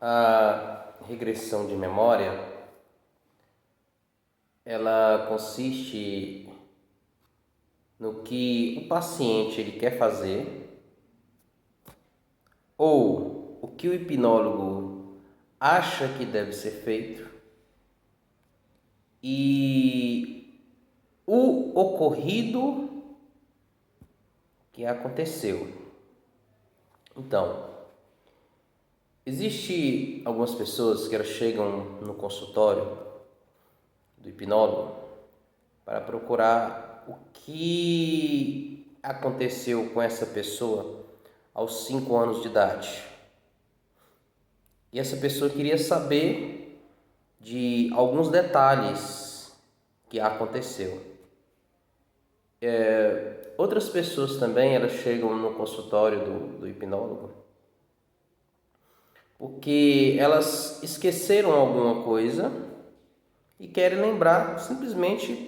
A regressão de memória, ela consiste no que o paciente ele quer fazer ou o que o hipnólogo acha que deve ser feito e o ocorrido que aconteceu. Então, existe algumas pessoas que elas chegam no consultório do hipnólogo para procurar o que aconteceu com essa pessoa aos 5 anos de idade. E essa pessoa queria saber de alguns detalhes que aconteceu. Outras pessoas também elas chegam no consultório do hipnólogo porque elas esqueceram alguma coisa e querem lembrar simplesmente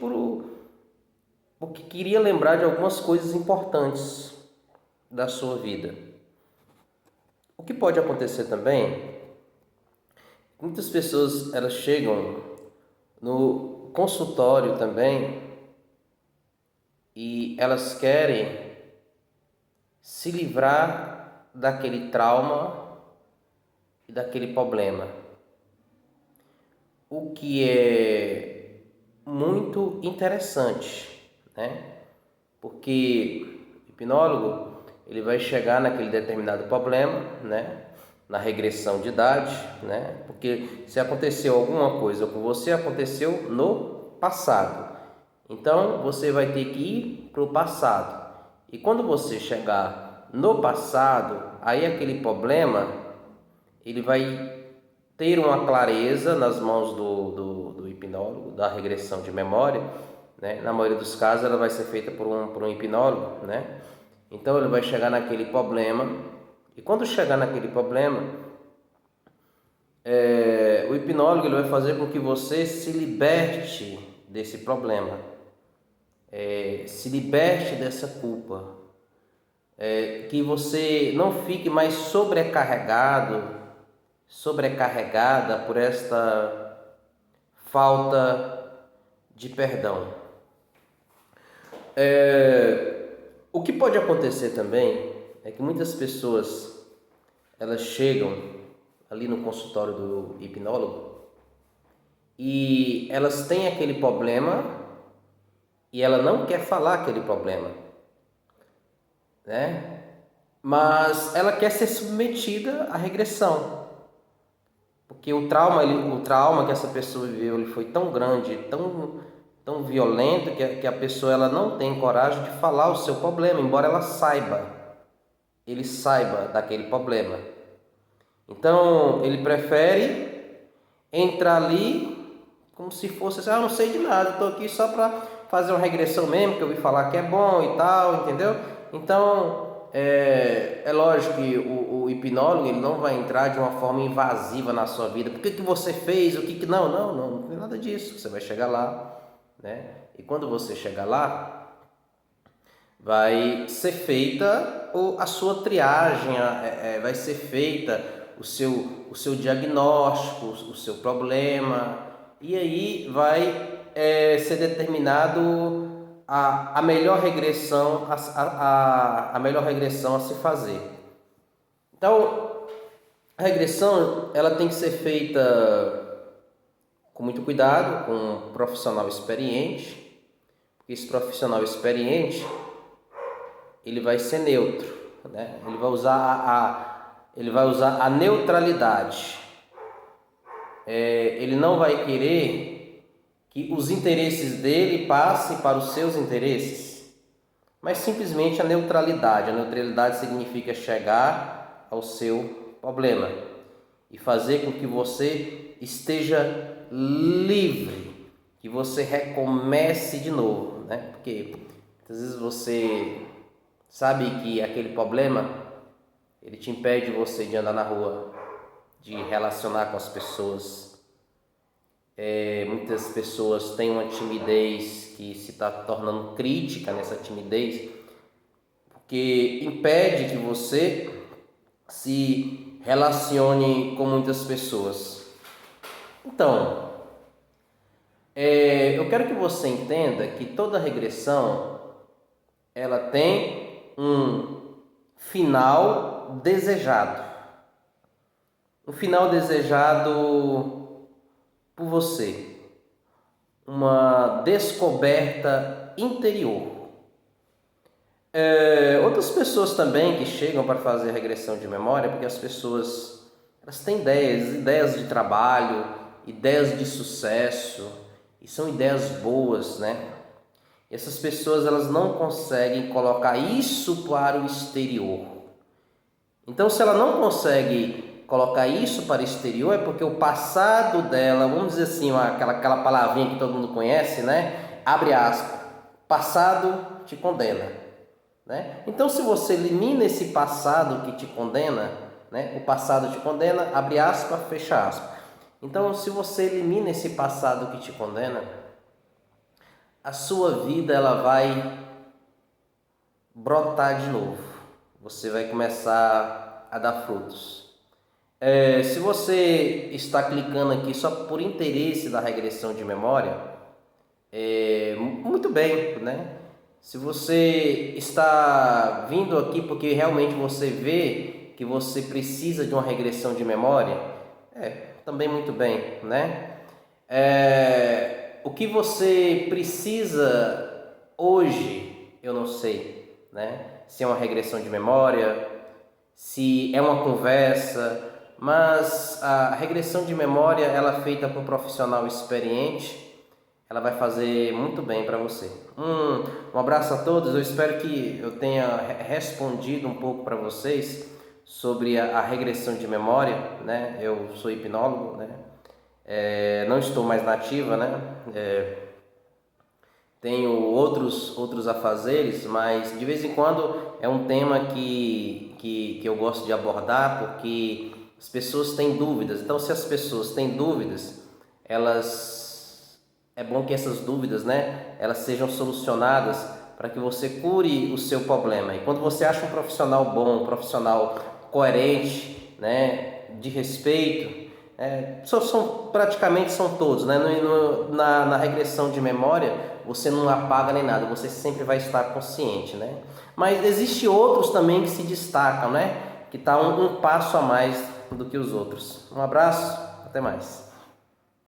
porque queria lembrar de algumas coisas importantes da sua vida. O que pode acontecer também, muitas pessoas elas chegam no consultório também e elas querem se livrar daquele trauma e daquele problema. O que é muito interessante, né? Porque o hipnólogo ele vai chegar naquele determinado problema, né? Na regressão de idade, né? Porque se aconteceu alguma coisa com você, aconteceu no passado. Então você vai ter que ir para o passado. E quando você chegar no passado, aí aquele problema ele vai ter uma clareza nas mãos do hipnólogo, da regressão de memória, né? Na maioria dos casos ela vai ser feita por um hipnólogo, né? Então ele vai chegar naquele problema e quando chegar naquele problema, o hipnólogo ele vai fazer com que você se liberte desse problema, se liberte dessa culpa, que você não fique mais sobrecarregada por esta falta de perdão. O que pode acontecer também é que muitas pessoas elas chegam ali no consultório do hipnólogo e elas têm aquele problema e ela não quer falar aquele problema, né? Mas ela quer ser submetida à regressão, porque o trauma que essa pessoa viveu ele foi tão grande, tão violento que a pessoa ela não tem coragem de falar o seu problema, embora ele saiba daquele problema. Então ele prefere entrar ali como se fosse assim, eu não sei de nada, estou aqui só para fazer uma regressão mesmo, que eu ouvi falar que é bom e tal, entendeu? Então é lógico que o hipnólogo ele não vai entrar de uma forma invasiva na sua vida. Por que você fez? O que não tem nada disso. Você vai chegar lá, né? E quando você chegar lá, vai ser feita a sua triagem, vai ser feita o seu diagnóstico, o seu problema, e aí vai ser determinado a melhor regressão a melhor regressão a se fazer. Então, a regressão ela tem que ser feita com muito cuidado, com um profissional experiente, porque esse profissional experiente ele vai ser neutro, né? Ele vai usar a neutralidade. Ele não vai querer que os interesses dele passem para os seus interesses, mas simplesmente a neutralidade. A neutralidade significa chegar ao seu problema e fazer com que você esteja livre, que você recomece de novo, né? Porque às vezes você sabe que aquele problema ele te impede você de andar na rua, de relacionar com as pessoas. Muitas pessoas têm uma timidez que se está tornando crítica nessa timidez, porque impede que você se relacione com muitas pessoas. Então, eu quero que você entenda que toda regressão ela tem um final desejado. Um final desejado por você. Uma descoberta interior. Outras pessoas também que chegam para fazer regressão de memória, porque as pessoas elas têm ideias de trabalho, ideias de sucesso, e são ideias boas, né? E essas pessoas elas não conseguem colocar isso para o exterior. Então, se ela não consegue colocar isso para o exterior, é porque o passado dela, vamos dizer assim, aquela palavrinha que todo mundo conhece, né? Abre aspas, passado te condena. Né? Então, se você elimina esse passado que te condena, né? O passado te condena, abre aspas, fecha aspas. Então, se você elimina esse passado que te condena, a sua vida ela vai brotar de novo. Você vai começar a dar frutos. Se você está clicando aqui só por interesse da regressão de memória, muito bem, né? Se você está vindo aqui porque realmente você vê que você precisa de uma regressão de memória, também muito bem, né? O que você precisa hoje, eu não sei, né? Se é uma regressão de memória, se é uma conversa, mas a regressão de memória, ela é feita por um profissional experiente, ela vai fazer muito bem para você. Um abraço a todos, eu espero que eu tenha respondido um pouco para vocês sobre a regressão de memória, né? Eu sou hipnólogo, né? Não estou mais na ativa, né? Tenho outros afazeres, mas de vez em quando é um tema que eu gosto de abordar, porque as pessoas têm dúvidas. Então, se as pessoas têm dúvidas, é bom que essas dúvidas, né, elas sejam solucionadas para que você cure o seu problema. E quando você acha um profissional bom, um profissional coerente, né, de respeito, praticamente são todos, né? Na regressão de memória, você não apaga nem nada, você sempre vai estar consciente, né? Mas existe outros também que se destacam, né? Que tá um passo a mais do que os outros. Um abraço, até mais.